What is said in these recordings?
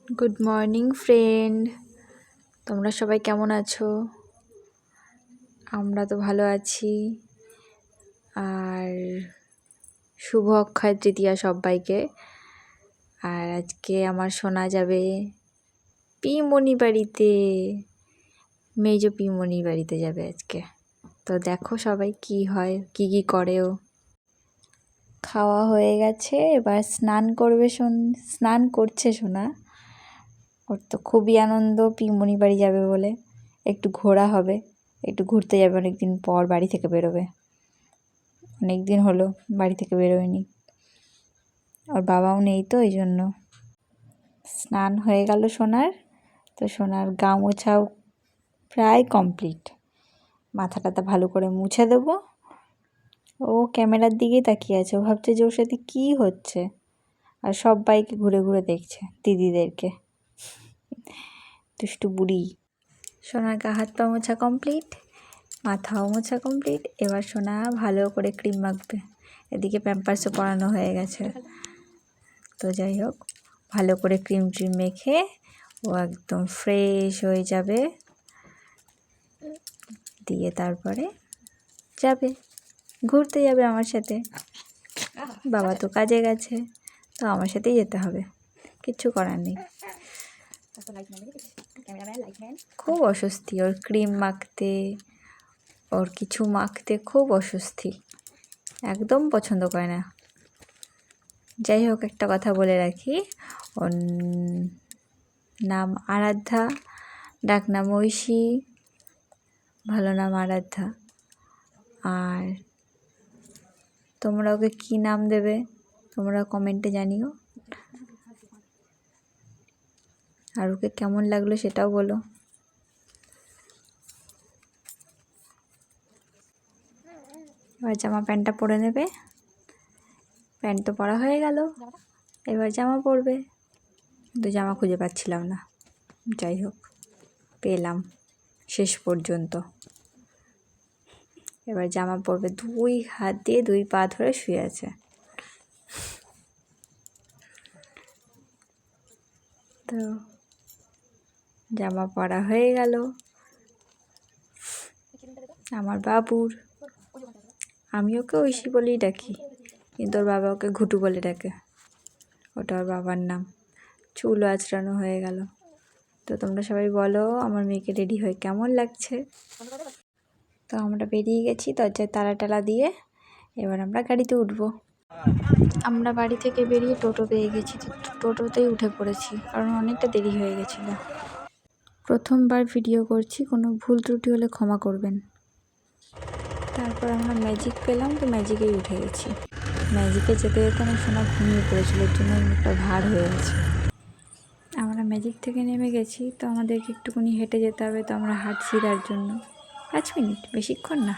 Good morning friend, তোমরা সবাই কেমন আছো? আমরা তো ভালো আছি। আর শুভ অক্ষয় তৃতীয়া সবাইকে। আর আজকে আমার শোনা যাবে পিমনি বাড়িতে, মেজো পিমনি বাড়িতে যাবে আজকে। তো দেখো সবাই কি হয়, কি কি করেও। খাওয়া হয়ে গেছে, এবার স্নান করবে। স্নান করছে সোনা। ওর তো খুবই আনন্দ পিমনি বাড়ি যাবে বলে। একটু ঘোরা হবে, একটু ঘুরতে যাবে। অনেক দিন পর বাড়ি থেকে বেরোবে, অনেক দিন হলো বাড়ি থেকে বেরোয়নি। ওর বাবাও নেই তো এই জন্য। স্নান হয়ে গেল সোনার। তো সোনার গা মোছাও প্রায় কমপ্লিট। মাথা টাথা ভালো করে মুছে দেবো। ও ক্যামেরার দিকেই তাকিয়ে আছে, ও ভাবছে যে ওর সাথে কী হচ্ছে। আর সবাইকে ঘুরে ঘুরে দেখছে, দিদিদেরকে। দুষ্টু বুড়ি। সোনার গা হাত পা মোছা কমপ্লিট, মাথাও মোছা কমপ্লিট। এবার সোনা ভালো করে ক্রিম মাখবে। এদিকে প্যাম্পার্সও পরানো হয়ে গেছে। তো যাই হোক, ভালো করে ক্রিম মেখে ও একদম ফ্রেশ হয়ে যাবে। দিয়ে তারপরে যাবে, ঘুরতে যাবে আমার সাথে। বাবা তো কাজে গেছে, তো আমার সাথেই যেতে হবে, কিচ্ছু করার নেই। খুব অস্বস্তি ওর ক্রিম মাখতে, ওর কিছু মাখতে খুব অস্বস্তি, একদম পছন্দ করে না। যাই হোক, একটা কথা বলে রাখি, ওর নাম আরাধ্যা, ডাক নাম ঐশী, ভালো নাম আরাধ্যা। আর তোমরা ওকে কী নাম দেবে তোমরা কমেন্টে জানিও। আর ওকে কেমন লাগলো সেটাও বলো। এবার জামা প্যান্টটা পরে নেবে। প্যান্ট তো পরা হয়ে গেল, এবার জামা পরবে। কিন্তু জামা খুঁজে পাচ্ছিলাম না, যাই হোক পেলাম শেষ পর্যন্ত। এবার জামা পরবে, দুই হাত দিয়ে দুই পা ধরে শুয়ে আছে। তো জামা পরা হয়ে গেল আমার বাবুর। আমি ওকে ঐশী বলেই ডাকি, কিন্তু ওর বাবা ওকে ঘুটু বলে ডাকে, ওটা ওর বাবার নাম। চুলও আঁচড়ানো হয়ে গেল। তো তোমরা সবাই বলো আমার মেয়েকে রেডি হয়ে কেমন লাগছে। তো আমরা বেরিয়ে গেছি দরজায় তালা টালা দিয়ে। এবার আমরা গাড়িতে উঠবো। আমরা বাড়ি থেকে বেরিয়ে টোটো পেয়ে গেছি, টোটোতেই উঠে পড়েছি, কারণ অনেকটা দেরি হয়ে গেছিলো। প্রথমবার ভিডিও করছি, কোনো ভুল ত্রুটি হলে ক্ষমা করবেন। তারপর আমরা ম্যাজিক পেলাম, তো ম্যাজিকেই উঠে গেছি। ম্যাজিকে যেতে যেতে আমার সোনা ঘুমিয়ে পড়েছিল, এর জন্য মুখটা ভার হয়ে গেছে। আমরা ম্যাজিক থেকে নেমে গেছি, তো আমাদেরকে একটুখানি হেঁটে যেতে হবে। তো আমরা হাঁটছি তার জন্য 5 মিনিট, বেশিক্ষণ না।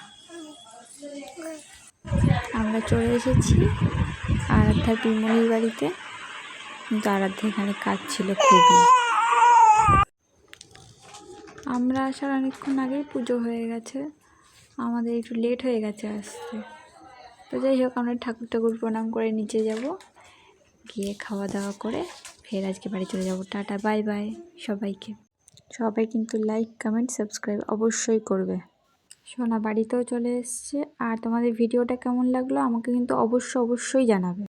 আমরা চলে এসেছি আরাধ্যার পিমনির বাড়িতে। কিন্তু আরাধ্যা এখানে কাজ ছিল খুবই। আমরা আসার অনেকক্ষণ আগেই পুজো হয়ে গেছে, আমাদের একটু লেট হয়ে গেছে আসতে। তো যাই হোক, আমরা ঠাকুর প্রণাম করে নিচে যাব, গিয়ে খাওয়া দাওয়া করে ফের আজকে বাড়ি চলে যাব। টাটা, বাই বাই সবাইকে। সবাই কিন্তু লাইক কমেন্ট সাবস্ক্রাইব অবশ্যই করবে। সোনা বাড়িতেও চলে এসছে। আর তোমাদের ভিডিওটা কেমন লাগলো আমাকে কিন্তু অবশ্যই জানাবে।